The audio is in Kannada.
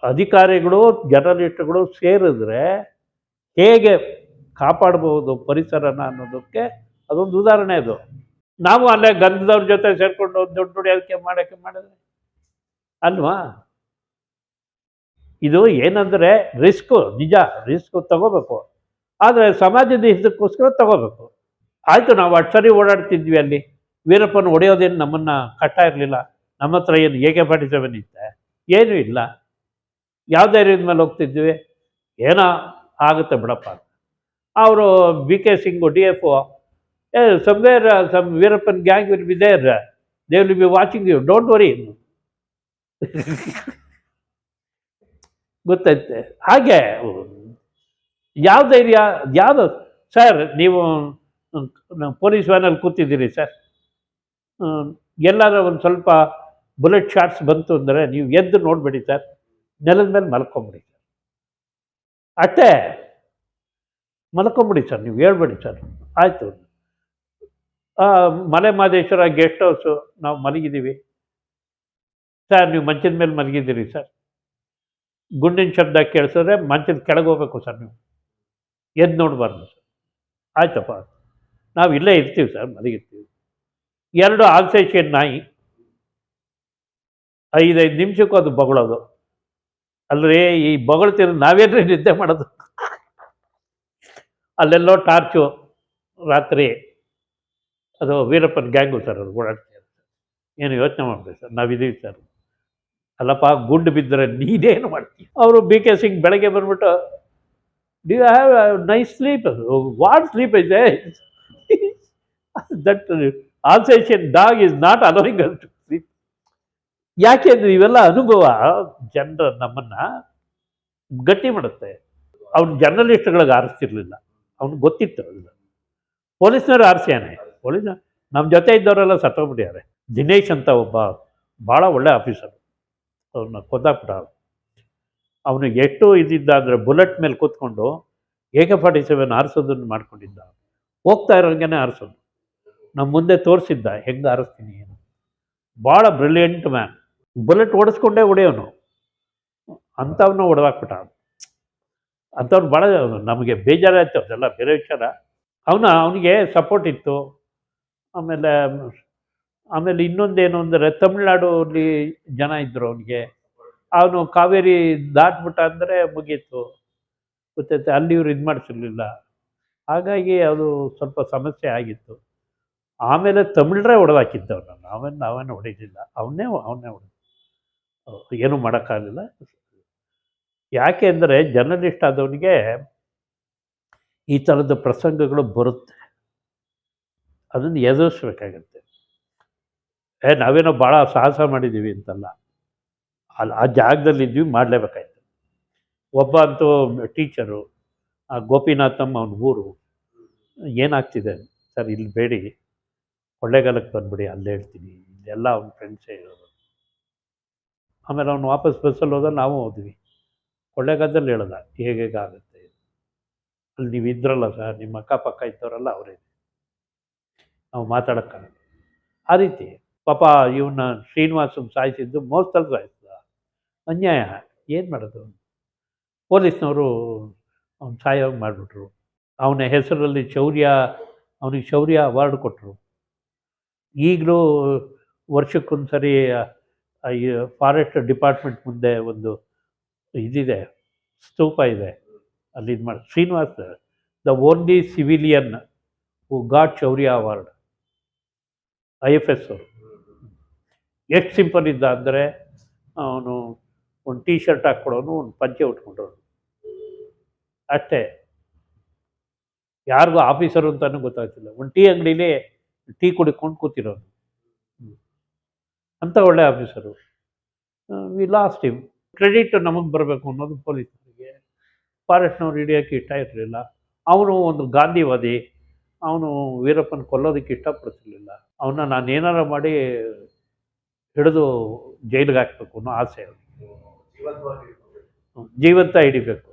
ಅಧಿಕಾರಿಗಳು ಜರ್ನಲಿಸ್ಟ್ಗಳು ಸೇರಿದ್ರೆ ಹೇಗೆ ಕಾಪಾಡ್ಬೋದು ಪರಿಸರನ ಅನ್ನೋದಕ್ಕೆ ಅದೊಂದು ಉದಾಹರಣೆ ಅದು. ನಾವು ಅಲ್ಲೇ ಗಂಧದವ್ರ ಜೊತೆ ಸೇರಿಕೊಂಡು ದೊಡ್ಡ ದುಡಿಯೋದಕ್ಕೆ ಮಾಡಿದ್ರೆ ಅಲ್ವಾ? ಇದು ಏನಂದರೆ ರಿಸ್ಕು, ನಿಜ ರಿಸ್ಕು ತಗೋಬೇಕು, ಆದರೆ ಸಮಾಜದ ಹಿತಕ್ಕೋಸ್ಕರ ತಗೋಬೇಕು. ಆಯಿತು, ನಾವು ಅಷ್ಟು ಸರಿ ಓಡಾಡ್ತಿದ್ವಿ ಅಲ್ಲಿ, ವೀರಪ್ಪನ ಹೊಡೆಯೋದೇನು ನಮ್ಮನ್ನು ಕಷ್ಟ ಇರಲಿಲ್ಲ. ನಮ್ಮ ಹತ್ರ ಏನು AK-47 ಇತ್ತೆ? ಏನೂ ಇಲ್ಲ. ಯಾವ ಧೈರ್ಯದ ಮೇಲೆ ಹೋಗ್ತಿದ್ವಿ? ಏನೋ ಆಗುತ್ತೆ ಬಿಡಪ್ಪ. ಅವರು BK Singh DFO, somewhere some Veerappan gang will be there, they will be watching you, don't worry. ಗೊತ್ತೈತೆ. ಹಾಗೆ ಯಾವ ಧೈರ್ಯ, ಯಾವುದು ಸರ್? ನೀವು ಪೊಲೀಸ್ ವ್ಯಾನಲ್ಲಿ ಕೂತಿದ್ದೀರಿ ಸರ್, ಎಲ್ಲಾದ್ರೂ ಒಂದು ಸ್ವಲ್ಪ ಬುಲೆಟ್ ಶಾಟ್ಸ್ ಬಂತು ಅಂದರೆ ನೀವು ಎದ್ದು ನೋಡಬೇಡಿ ಸರ್, ನೆಲದ ಮೇಲೆ ಮಲ್ಕೊಂಬಿಡಿ ಸರ್, ಅಷ್ಟೇ ಮಲ್ಕೊಂಬಿಡಿ ಸರ್, ನೀವು ಹೇಳ್ಬೇಡಿ ಸರ್. ಆಯಿತು, ಮಲೆ ಮಹದೇಶ್ವರ ಗೆಸ್ಟ್ ಹೌಸು ನಾವು ಮಲಗಿದ್ದೀವಿ ಸರ್, ನೀವು ಮಂಚದ ಮೇಲೆ ಮಲಗಿದ್ದೀರಿ ಸರ್, ಗುಂಡಿನ ಶಬ್ದ ಕೇಳಿಸಿದ್ರೆ ಮಂಚದ ಕೆಳಗೆ ಹೋಗ್ಬೇಕು ಸರ್, ನೀವು ಎದ್ದು ನೋಡಬಾರ್ದು ಸರ್. ಆಯ್ತಪ್ಪ, ನಾವು ಇಲ್ಲೇ ಇರ್ತೀವಿ ಸರ್, ಮಲಗಿರ್ತೀವಿ. 2 ಆಲ್ಸೇಷಿಯನ್ ನಾಯಿ 5 ನಿಮಿಷಕ್ಕೂ ಅದು ಬಗಳೋದು. ಅಲ್ರಿ, ಈ ಬೊಗಳ್ತೀರ ನಾವೇನ್ರಿ ನಿದ್ದೆ ಮಾಡೋದು? ಅಲ್ಲೆಲ್ಲೋ ಟಾರ್ಚು ರಾತ್ರಿ, ಅದು ವೀರಪ್ಪನ ಗ್ಯಾಂಗು ಸರ್, ಅದು ಓಡಾಡ್ತೀವಿ. ಏನು ಯೋಚನೆ ಮಾಡಬೇಕು ಸರ್, ನಾವಿದ್ದೀವಿ ಸರ್. ಅಲ್ಲಪ್ಪ, ಗುಂಡು ಬಿದ್ದರೆ ನೀನೇನು ಮಾಡ್ತೀವಿ? ಅವರು BK ಸಿಂಗ್ ಬೆಳಗ್ಗೆ ಬಂದ್ಬಿಟ್ಟು, do you have nice sleep? What sleep ಇದೆ? That Alsatian dog is not allowing us to sleep. ಯಾಕೆಂದ್ರೆ ಇವೆಲ್ಲ ಅನುಭವ ಜನರ ನಮ್ಮನ್ನು ಗಟ್ಟಿ ಮಾಡುತ್ತೆ. ಅವ್ನು ಜರ್ನಲಿಸ್ಟ್ಗಳಿಗೆ ಆರಿಸ್ತಿರ್ಲಿಲ್ಲ, ಅವ್ನಿಗೆ ಗೊತ್ತಿತ್ತು. ಪೊಲೀಸ್ನವ್ರು ಆರಿಸ್ಯಾನೆ, ಪೊಲೀಸ್ ನಮ್ಮ ಜೊತೆ ಇದ್ದವರೆಲ್ಲ ಸತ್ತೋಗ್ಬಿಟ್ಟಿದ್ದಾರೆ. ದಿನೇಶ್ ಅಂತ ಒಬ್ಬ ಭಾಳ ಒಳ್ಳೆ ಆಫೀಸರ್, ಅವನ್ನ ಕೊಂದಾಕ್ಬಿಟ್ಟ. ಅವನು ಎಷ್ಟು ಇದ್ದಿದ್ದ ಅಂದರೆ ಬುಲೆಟ್ ಮೇಲೆ ಕೂತ್ಕೊಂಡು AK-47 ಆರಿಸೋದನ್ನು ಮಾಡ್ಕೊಂಡಿದ್ದ. ಹೋಗ್ತಾ ಇರೋಂಗೆ ಆರಿಸೋದು, ನಮ್ಮ ಮುಂದೆ ತೋರಿಸಿದ್ದ ಹೆಂಗೆ ಆರಿಸ್ತೀನಿ ಏನು. ಭಾಳ ಬ್ರಿಲಿಯಂಟ್ ಮ್ಯಾನ್. ಬುಲೆಟ್ ಓಡಿಸ್ಕೊಂಡೇ ಹೊಡೆಯೋನು, ಅಂಥವನ್ನ ಹೊಡೆದಾಕ್ಬಿಟ್ಟ. ಅಂಥವ್ನು ಭಾಳ ನಮಗೆ ಬೇಜಾರಾಯ್ತು, ಅದೆಲ್ಲ ಬೇರೆ ವಿಚಾರ. ಅವನಿಗೆ ಸಪೋರ್ಟ್ ಇತ್ತು. ಆಮೇಲೆ ಇನ್ನೊಂದೇನು ಅಂದರೆ, ತಮಿಳ್ನಾಡಲ್ಲಿ ಜನ ಇದ್ದರು ಅವನಿಗೆ. ಅವನು ಕಾವೇರಿ ದಾಟ್ಬಿಟ್ಟ ಅಂದರೆ ಮುಗೀತು, ಗೊತ್ತೈತೆ. ಅಲ್ಲಿ ಇವ್ರು ಇದು ಮಾಡಿಸಿರ್ಲಿಲ್ಲ, ಹಾಗಾಗಿ ಅದು ಸ್ವಲ್ಪ ಸಮಸ್ಯೆ ಆಗಿತ್ತು. ಆಮೇಲೆ ತಮಿಳ್ರೇ ಹೊಡೆದಾಕಿದ್ದವ್ರು, ನಾವೇನು ಹೊಡೆಯಲಿಲ್ಲ, ಅವನ್ನೇ ಹೊಡೆದು. ಏನೂ ಮಾಡೋಕ್ಕಾಗಲಿಲ್ಲ. ಯಾಕೆ ಅಂದರೆ ಜರ್ನಲಿಸ್ಟ್ ಆದವನಿಗೆ ಈ ಥರದ ಪ್ರಸಂಗಗಳು ಬರುತ್ತೆ, ಅದನ್ನು ಎದುರಿಸ್ಬೇಕಾಗತ್ತೆ. ನಾವೇನೋ ಭಾಳ ಸಾಹಸ ಮಾಡಿದ್ದೀವಿ ಅಂತಲ್ಲ, ಆ ಜಾಗದಲ್ಲಿದ್ವಿ, ಮಾಡಲೇಬೇಕಾಯ್ತು. ಒಬ್ಬ ಅಂತೂ ಟೀಚರು, ಗೋಪಿನಾಥಮ್, ಅವನ ಊರು. ಏನಾಗ್ತಿದೆ ಸರ್, ಇಲ್ಲಿ ಬೇಡಿ, ಕೊಳ್ಳೇಗಾಲಕ್ಕೆ ಬಂದುಬಿಡಿ, ಅಲ್ಲೇ ಹೇಳ್ತೀನಿ, ಇಲ್ಲೆಲ್ಲ ಅವ್ನ ಫ್ರೆಂಡ್ಸೇ ಇರೋದು. ಆಮೇಲೆ ಅವ್ನು ವಾಪಸ್ ಬಸ್ಸಲ್ಲಿ ಹೋದ, ನಾವು ಹೋದ್ವಿ. ಕೊಳ್ಳೇಗಾಲದಲ್ಲಿ ಹೇಳ್ದ ಹೇಗಾಗುತ್ತೆ, ಅಲ್ಲಿ ನೀವು ಇದ್ರಲ್ಲ ಸರ್, ನಿಮ್ಮ ಅಕ್ಕಪಕ್ಕ ಇದ್ದವರಲ್ಲ ಅವರೇ, ನಾವು ಮಾತಾಡೋಕ್ಕಾಗಲ್ಲ. ಆ ರೀತಿ ಪಾಪ ಇವನ್ನ ಶ್ರೀನಿವಾಸನ್ ಸಾಯಿಸಿದ್ದು ಮೋಸದಲ್ಲಿ ಸಾಯಿಸಿದ, ಅನ್ಯಾಯ. ಏನು ಮಾಡೋದು? ಪೊಲೀಸ್ನವರು ಅವ್ನು ಸಾಯೋಗಿ ಮಾಡಿಬಿಟ್ರು. ಅವನ ಹೆಸರಲ್ಲಿ ಅವನಿಗೆ ಶೌರ್ಯ ಅವಾರ್ಡ್ ಕೊಟ್ಟರು. ಈಗಲೂ ವರ್ಷಕ್ಕೊಂದು ಸರಿ ಈ ಫಾರೆಸ್ಟ್ ಡಿಪಾರ್ಟ್ಮೆಂಟ್ ಮುಂದೆ ಒಂದು ಇದಿದೆ, ಸ್ತೂಪ ಇದೆ, ಅಲ್ಲಿ ಇದು ಮಾಡಿ Srinivas the only civilian who got ಶೌರ್ಯ ಅವಾರ್ಡ್, IFS ಅವರು. ಎಷ್ಟು ಸಿಂಪಲ್ ಇದ್ದ ಅಂದರೆ, ಅವನು ಒಂದು ಟೀ ಶರ್ಟ್ ಹಾಕ್ಕೊಡೋನು, ಒಂದು ಪಂಚೆ ಉಟ್ಕೊಂಡ್ರೋನು, ಅಷ್ಟೇ. ಯಾರಿಗೂ ಆಫೀಸರು ಅಂತಲೂ ಗೊತ್ತಾಗ್ತಿಲ್ಲ. ಒಂದು ಟೀ ಅಂಗಡೀಲಿ ಟೀ ಕುಡಿಕೊಂಡು ಕೂತಿರೋನು, ಅಂಥ ಒಳ್ಳೆ officer. V last him. Credit ನಮಗೆ ಬರಬೇಕು ಅನ್ನೋದು ಪೊಲೀಸರಿಗೆ. ಫಾರೆಸ್ಟ್ನವ್ರು ಹಿಡಿಯೋಕ್ಕೆ ಇಷ್ಟ ಇರಲಿಲ್ಲ. ಅವನು ಒಂದು ಗಾಂಧಿವಾದಿ, ಅವನು ವೀರಪ್ಪನ ಕೊಲ್ಲೋದಕ್ಕೆ ಇಷ್ಟಪಡ್ತಿರ್ಲಿಲ್ಲ. ಅವನ್ನ ನಾನು ಏನಾರ ಮಾಡಿ ಹಿಡಿದು ಜೈಲಿಗೆ ಹಾಕಬೇಕು ಅನ್ನೋ ಆಸೆ, ಜೀವಂತ ಹಿಡಿಬೇಕು.